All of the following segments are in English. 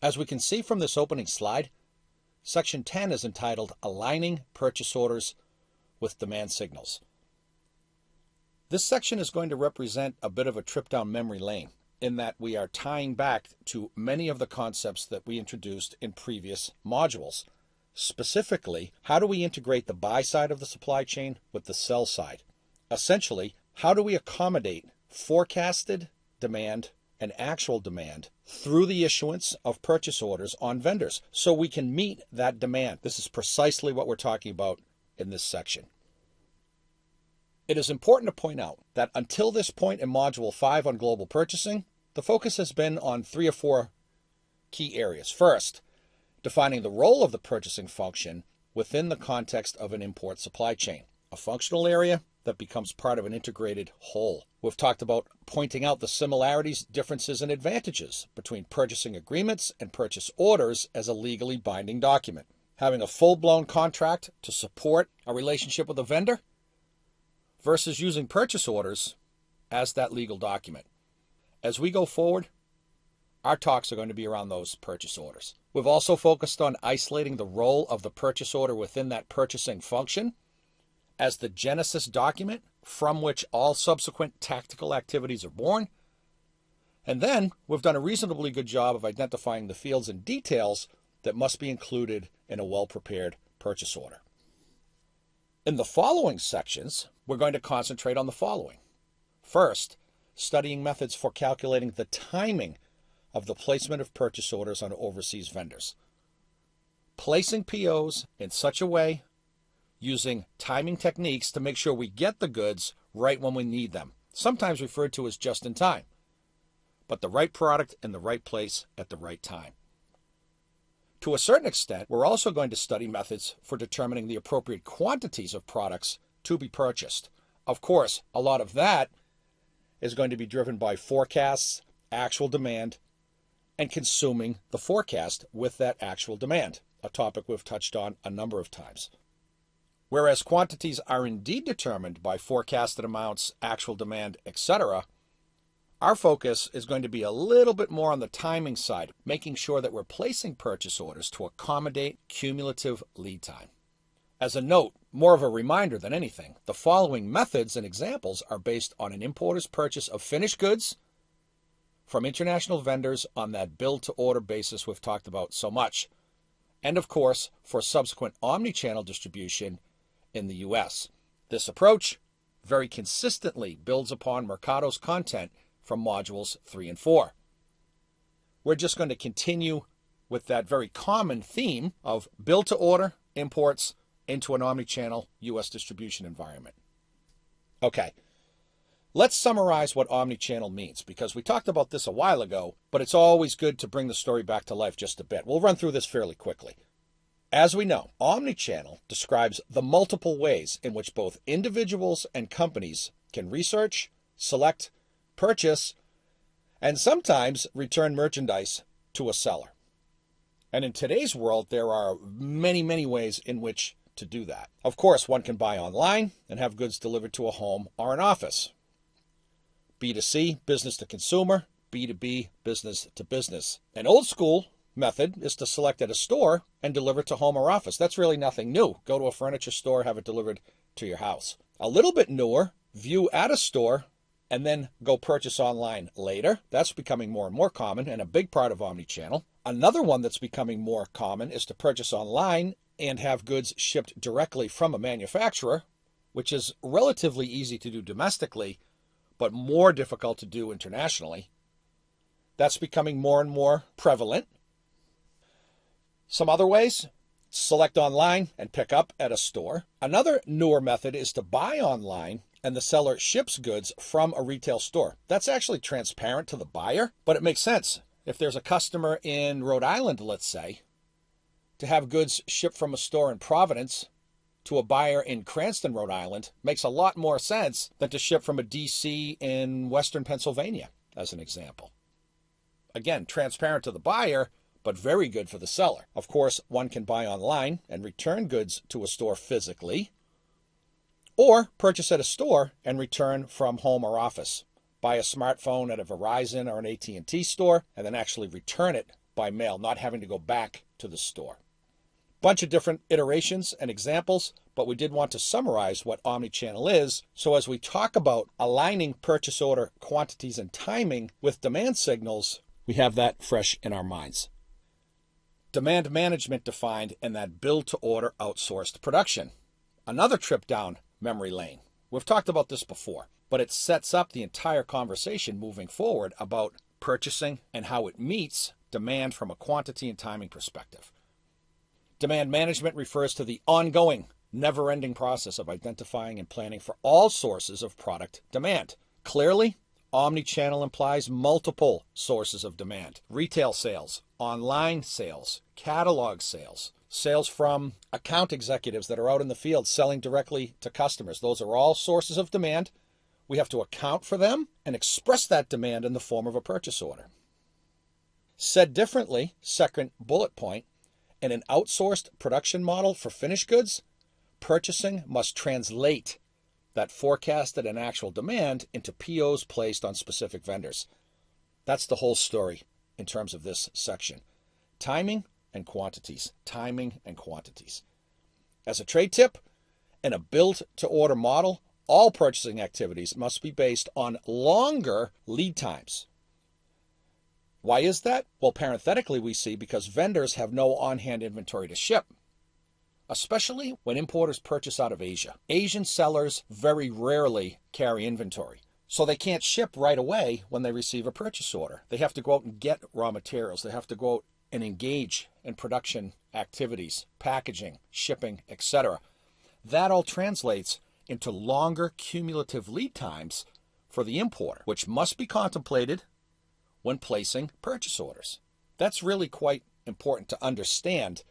As we can see from this opening slide, Section 10 is entitled Aligning Purchase Orders with Demand Signals. This section is going to represent a bit of a trip down memory lane in that we are tying back to many of the concepts that we introduced in previous modules. Specifically, how do we integrate the buy side of the supply chain with the sell side? Essentially, how do we accommodate forecasted demand and actual demand through the issuance of purchase orders on vendors so we can meet that demand? This is precisely what we're talking about in this section. It is important to point out that until this point in Module 5 on global purchasing, the focus has been on 3 or 4 key areas. First, defining the role of the purchasing function within the context of an import supply chain, a functional area that becomes part of an integrated whole. We've talked about pointing out the similarities, differences, and advantages between purchasing agreements and purchase orders as a legally binding document. Having a full-blown contract to support a relationship with a vendor versus using purchase orders as that legal document. As we go forward, our talks are going to be around those purchase orders. We've also focused on isolating the role of the purchase order within that purchasing function as the genesis document from which all subsequent tactical activities are born. And then we've done a reasonably good job of identifying the fields and details that must be included in a well-prepared purchase order. In the following sections, we're going to concentrate on the following. First, studying methods for calculating the timing of the placement of purchase orders on overseas vendors. Placing POs in such a way, using timing techniques to make sure we get the goods right when we need them, sometimes referred to as just in time, but the right product in the right place at the right time. To a certain extent, we're also going to study methods for determining the appropriate quantities of products to be purchased. Of course, a lot of that is going to be driven by forecasts, actual demand, and consuming the forecast with that actual demand, a topic we've touched on a number of times. Whereas quantities are indeed determined by forecasted amounts, actual demand, etc., our focus is going to be a little bit more on the timing side, making sure that we're placing purchase orders to accommodate cumulative lead time. As a note, more of a reminder than anything, the following methods and examples are based on an importer's purchase of finished goods from international vendors on that build-to-order basis we've talked about so much, and of course, for subsequent omni-channel distribution in the U.S. This approach very consistently builds upon Mercado's content from modules 3 and 4. We're just going to continue with that very common theme of build-to-order imports into an omni-channel U.S. distribution environment. Okay, let's summarize what omni-channel means, because we talked about this a while ago, but it's always good to bring the story back to life just a bit. We'll run through this fairly quickly. As we know, omni-channel describes the multiple ways in which both individuals and companies can research, select, purchase, and sometimes return merchandise to a seller. And in today's world, there are many, many ways in which to do that. Of course, one can buy online and have goods delivered to a home or an office. B2C, business to consumer, B2B, business to business. An old school method is to select at a store and deliver to home or office. That's really nothing new. Go to a furniture store, have it delivered to your house. A little bit newer, view at a store and then go purchase online later. That's becoming more and more common and a big part of omnichannel. Another one that's becoming more common is to purchase online and have goods shipped directly from a manufacturer, which is relatively easy to do domestically, but more difficult to do internationally. That's becoming more and more prevalent. Some other ways: select online and pick up at a store. Another newer method is to buy online and the seller ships goods from a retail store. That's actually transparent to the buyer, but it makes sense. If there's a customer in Rhode Island, let's say, to have goods shipped from a store in Providence to a buyer in Cranston, Rhode Island, makes a lot more sense than to ship from a DC in Western Pennsylvania, as an example. Again, transparent to the buyer, but very good for the seller. Of course, one can buy online and return goods to a store physically, or purchase at a store and return from home or office. Buy a smartphone at a Verizon or an AT&T store and then actually return it by mail, not having to go back to the store. Bunch of different iterations and examples, but we did want to summarize what omni-channel is. So as we talk about aligning purchase order quantities and timing with demand signals, we have that fresh in our minds. Demand management defined in that build-to-order outsourced production. Another trip down memory lane. We've talked about this before, but it sets up the entire conversation moving forward about purchasing and how it meets demand from a quantity and timing perspective. Demand management refers to the ongoing, never-ending process of identifying and planning for all sources of product demand. Clearly, omni-channel implies multiple sources of demand. Retail sales, online sales, catalog sales, sales from account executives that are out in the field selling directly to customers. Those are all sources of demand. We have to account for them and express that demand in the form of a purchase order. Said differently, second bullet point, in an outsourced production model for finished goods, purchasing must translate that forecasted and actual demand into POs placed on specific vendors. That's the whole story in terms of this section. Timing and quantities. Timing and quantities. As a trade tip, in a build-to-order model, all purchasing activities must be based on longer lead times. Why is that? Well, parenthetically, we see because vendors have no on-hand inventory to ship, especially when importers purchase out of Asia. Asian sellers very rarely carry inventory, so they can't ship right away when they receive a purchase order. They have to go out and get raw materials. They have to go out and engage in production activities, packaging, shipping, etc. That all translates into longer cumulative lead times for the importer, which must be contemplated when placing purchase orders. That's really quite important to understand,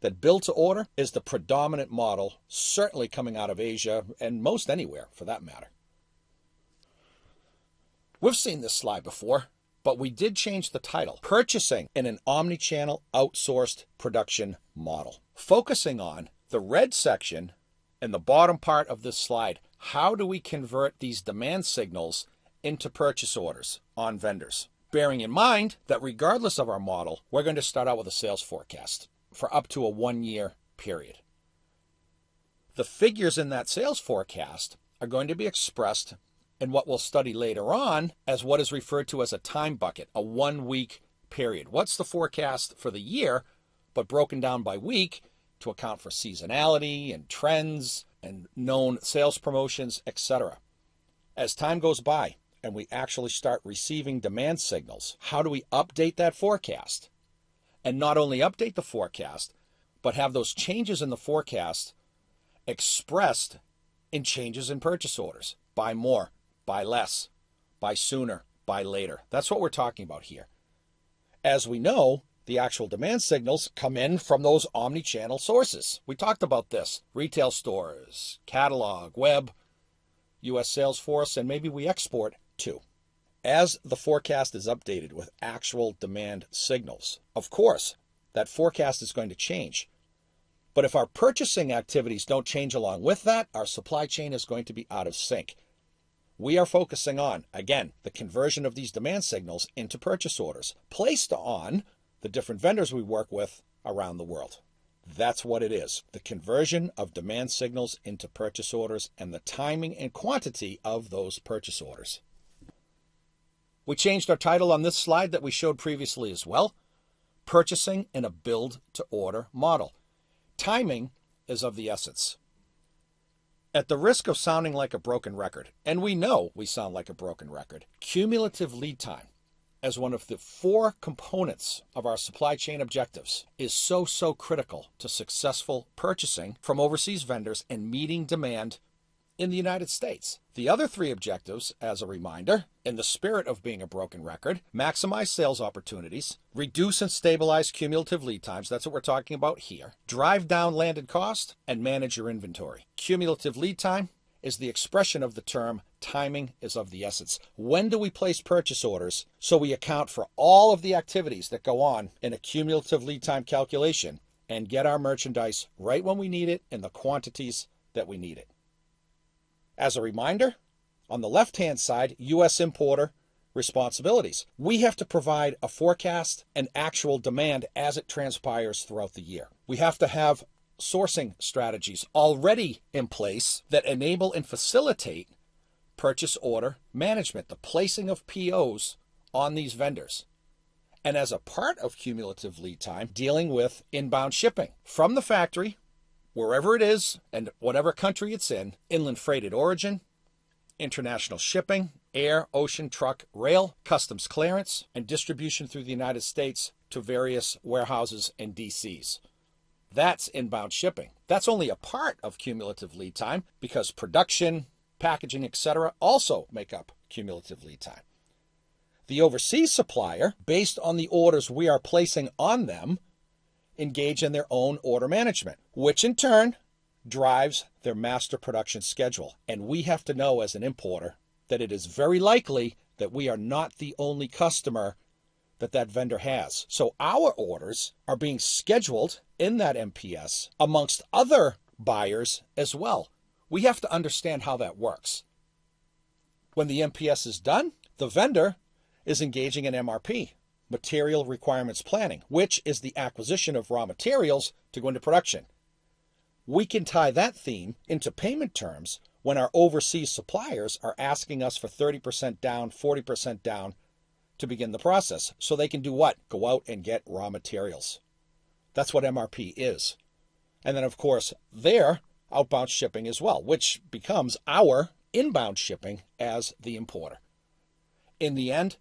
that build to order is the predominant model, certainly coming out of Asia and most anywhere for that matter. We've seen this slide before, but we did change the title. Purchasing in an omni-channel outsourced production model. Focusing on the red section in the bottom part of this slide. How do we convert these demand signals into purchase orders on vendors? Bearing in mind that regardless of our model, we're going to start out with a sales forecast for up to a 1-year period. The figures in that sales forecast are going to be expressed in what we'll study later on as what is referred to as a time bucket, a 1-week period. What's the forecast for the year, but broken down by week to account for seasonality and trends and known sales promotions, etc. As time goes by, and we actually start receiving demand signals, how do we update that forecast? And not only update the forecast, but have those changes in the forecast expressed in changes in purchase orders. Buy more, buy less, buy sooner, buy later. That's what we're talking about here. As we know, the actual demand signals come in from those omni-channel sources. We talked about this. Retail stores, catalog, web, U.S. sales force, and maybe we export too. As the forecast is updated with actual demand signals, of course, that forecast is going to change. But if our purchasing activities don't change along with that, our supply chain is going to be out of sync. We are focusing on, again, the conversion of these demand signals into purchase orders placed on the different vendors we work with around the world. That's what it is, the conversion of demand signals into purchase orders and the timing and quantity of those purchase orders. We changed our title on this slide that we showed previously as well. Purchasing in a build-to-order model. Timing is of the essence. At the risk of sounding like a broken record, and we know we sound like a broken record, cumulative lead time as one of the 4 components of our supply chain objectives is so critical to successful purchasing from overseas vendors and meeting demand in the United States. The other 3 objectives, as a reminder, in the spirit of being a broken record, maximize sales opportunities, reduce and stabilize cumulative lead times, that's what we're talking about here, drive down landed cost, and manage your inventory. Cumulative lead time is the expression of the term timing is of the essence. When do we place purchase orders so we account for all of the activities that go on in a cumulative lead time calculation and get our merchandise right when we need it in the quantities that we need it? As a reminder, on the left-hand side, U.S. importer responsibilities. We have to provide a forecast and actual demand as it transpires throughout the year. We have to have sourcing strategies already in place that enable and facilitate purchase order management, the placing of POs on these vendors. And as a part of cumulative lead time, dealing with inbound shipping from the factory, wherever it is and whatever country it's in, inland freight at origin, international shipping, air, ocean, truck, rail, customs clearance, and distribution through the United States to various warehouses and DCs. That's inbound shipping. That's only a part of cumulative lead time because production, packaging, etc. also make up cumulative lead time. The overseas supplier, based on the orders we are placing on them, engage in their own order management, which in turn drives their master production schedule. And we have to know as an importer that it is very likely that we are not the only customer that vendor has. So our orders are being scheduled in that MPS amongst other buyers as well. We have to understand how that works. When the MPS is done, the vendor is engaging in MRP, Material Requirements Planning, which is the acquisition of raw materials to go into production. We can tie that theme into payment terms when our overseas suppliers are asking us for 30% down, 40% down to begin the process. So they can do what? Go out and get raw materials. That's what MRP is. And then, of course, their outbound shipping as well, which becomes our inbound shipping as the importer. In the end,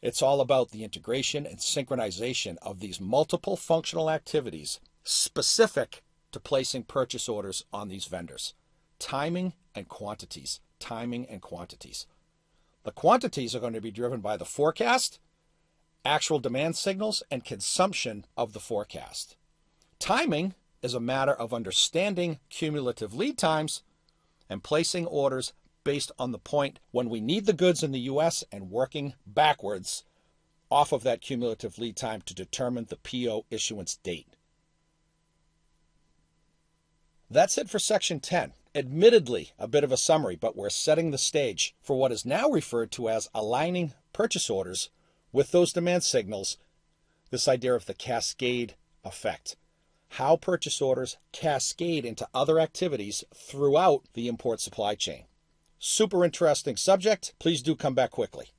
it's all about the integration and synchronization of these multiple functional activities specific to placing purchase orders on these vendors. Timing and quantities. Timing and quantities. The quantities are going to be driven by the forecast, actual demand signals, and consumption of the forecast. Timing is a matter of understanding cumulative lead times and placing orders based on the point when we need the goods in the U.S. and working backwards off of that cumulative lead time to determine the PO issuance date. That's it for Section 10. Admittedly, a bit of a summary, but we're setting the stage for what is now referred to as aligning purchase orders with those demand signals, this idea of the cascade effect. How purchase orders cascade into other activities throughout the import supply chain. Super interesting subject. Please do come back quickly.